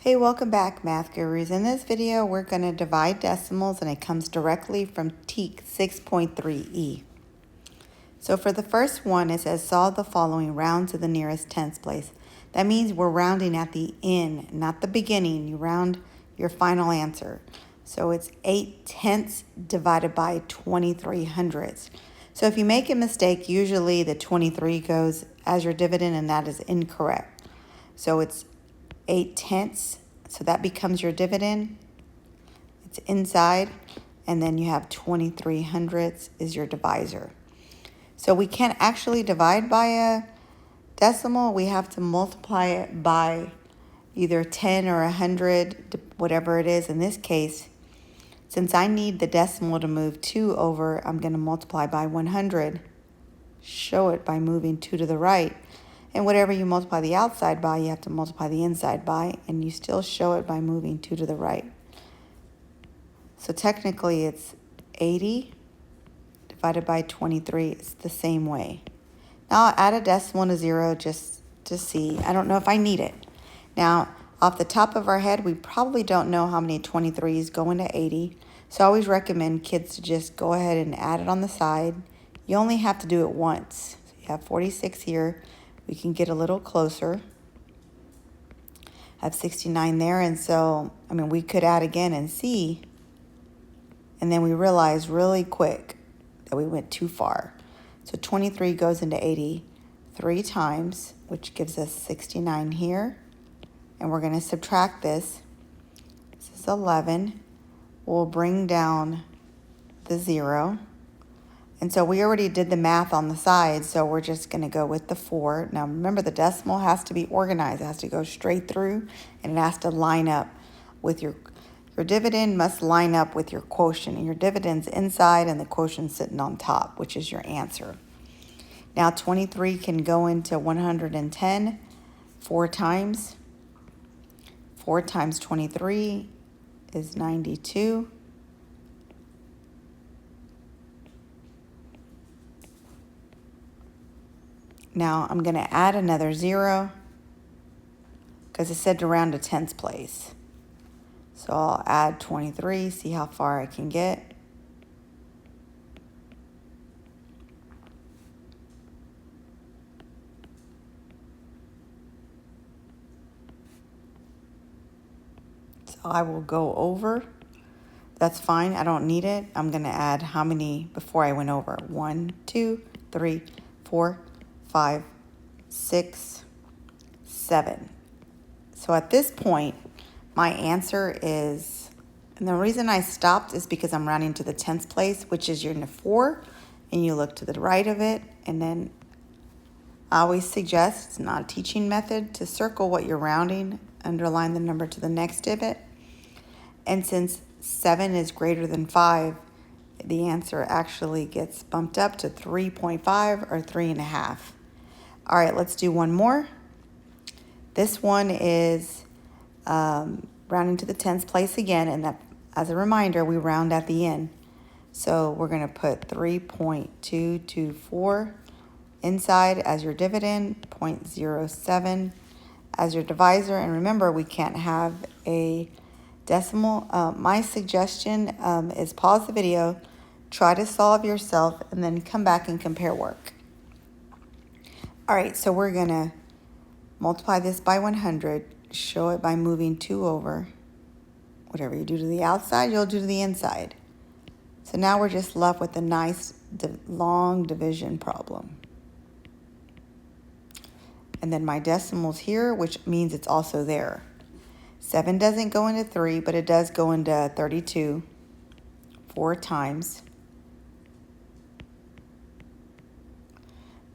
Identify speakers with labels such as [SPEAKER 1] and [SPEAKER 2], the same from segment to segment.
[SPEAKER 1] Hey, welcome back, Math Gurus. In this video, we're going to divide decimals, and it comes directly from TEK 6.3e. So for the first one, it says solve the following, round to the nearest tenths place. That means we're rounding at the end, not the beginning. You round your final answer. So it's 8/10 divided by 23/100. So if you make a mistake, usually the 23 goes as your dividend, and that is incorrect. So it's 8/10, so that becomes your dividend. It's inside, and then you have 23/100 is your divisor. So we can't actually divide by a decimal. We have to multiply it by either 10 or 100, whatever it is. In this case, since I need the decimal to move 2 over, I'm going to multiply by 100, show it by moving 2 to the right. And whatever you multiply the outside by, you have to multiply the inside by, and you still show it by moving 2 to the right. So technically it's 80 divided by 23. It's the same way. Now I'll add a decimal and a 0 just to see. I don't know if I need it. Now, off the top of our head, we probably don't know how many 23s go into 80. So I always recommend kids to just go ahead and add it on the side. You only have to do it once. So you have 46 here. We can get a little closer. I have 69 there, and so, we could add again and see. And then we realize really quick that we went too far. So 23 goes into 80 3 times, which gives us 69 here. And we're going to subtract this. This is 11. We'll bring down the 0. And so we already did the math on the side, so we're just going to go with the 4. Now remember, the decimal has to be organized. It has to go straight through, and it has to line up with your dividend must line up with your quotient. And your dividend's inside and the quotient's sitting on top, which is your answer. Now 23 can go into 110 4 times. 4 times 23 is 92. Now I'm going to add another 0 because it said to round to tenths place. So I'll add 23, see how far I can get. So I will go over. That's fine. I don't need it. I'm going to add how many before I went over? 1, 2, 3, 4, 5, 6, 7. So at this point, my answer is, and the reason I stopped is because I'm rounding to the tenths place, which is your 4, and you look to the right of it, and then I always suggest, it's not a teaching method, to circle what you're rounding, underline the number to the next divot, and since 7 is greater than 5, the answer actually gets bumped up to 3.5 or 3.5. All right, let's do one more. This one is rounding to the tenths place again, and that, as a reminder, we round at the end. So we're going to put 3.224 inside as your dividend, 0.07 as your divisor, and remember, we can't have a decimal. My suggestion is pause the video, try to solve yourself, and then come back and compare work. All right, so we're going to multiply this by 100, show it by moving 2 over. Whatever you do to the outside, you'll do to the inside. So now we're just left with a nice long division problem. And then my decimal's here, which means it's also there. 7 doesn't go into 3, but it does go into 32 4 times.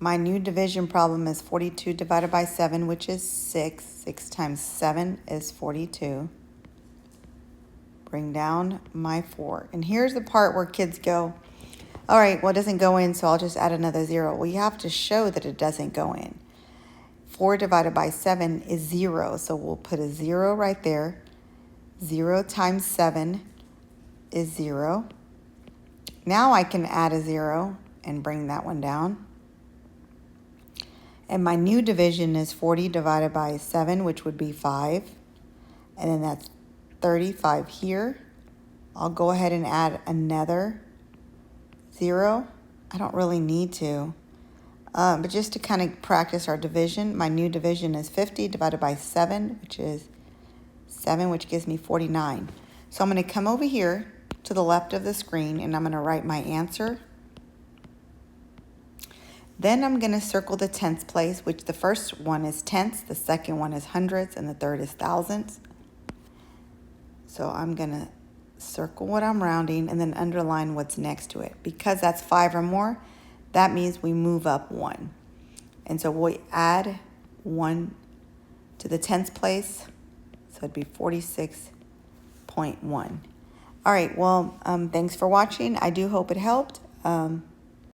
[SPEAKER 1] My new division problem is 42 divided by 7, which is 6. 6 times 7 is 42. Bring down my 4. And here's the part where kids go, all right, well, it doesn't go in, so I'll just add another 0. Well, you have to show that it doesn't go in. 4 divided by 7 is 0, so we'll put a 0 right there. 0 times 7 is 0. Now I can add a 0 and bring that one down. And my new division is 40 divided by 7, which would be 5. and then that's 35 here. I'll go ahead and add another 0. I don't really need to, but just to kind of practice our division, my new division is 50 divided by 7, which is 7, which gives me 49. So I'm going to come over here to the left of the screen, and I'm going to write my answer. Then I'm going to circle the tenths place, which the first one is tenths, the second one is hundredths, and the third is thousandths. So I'm going to circle what I'm rounding and then underline what's next to it. Because that's 5 or more, that means we move up 1. And so we'll add 1 to the tenths place. So it'd be 46.1. All right, well, thanks for watching. I do hope it helped.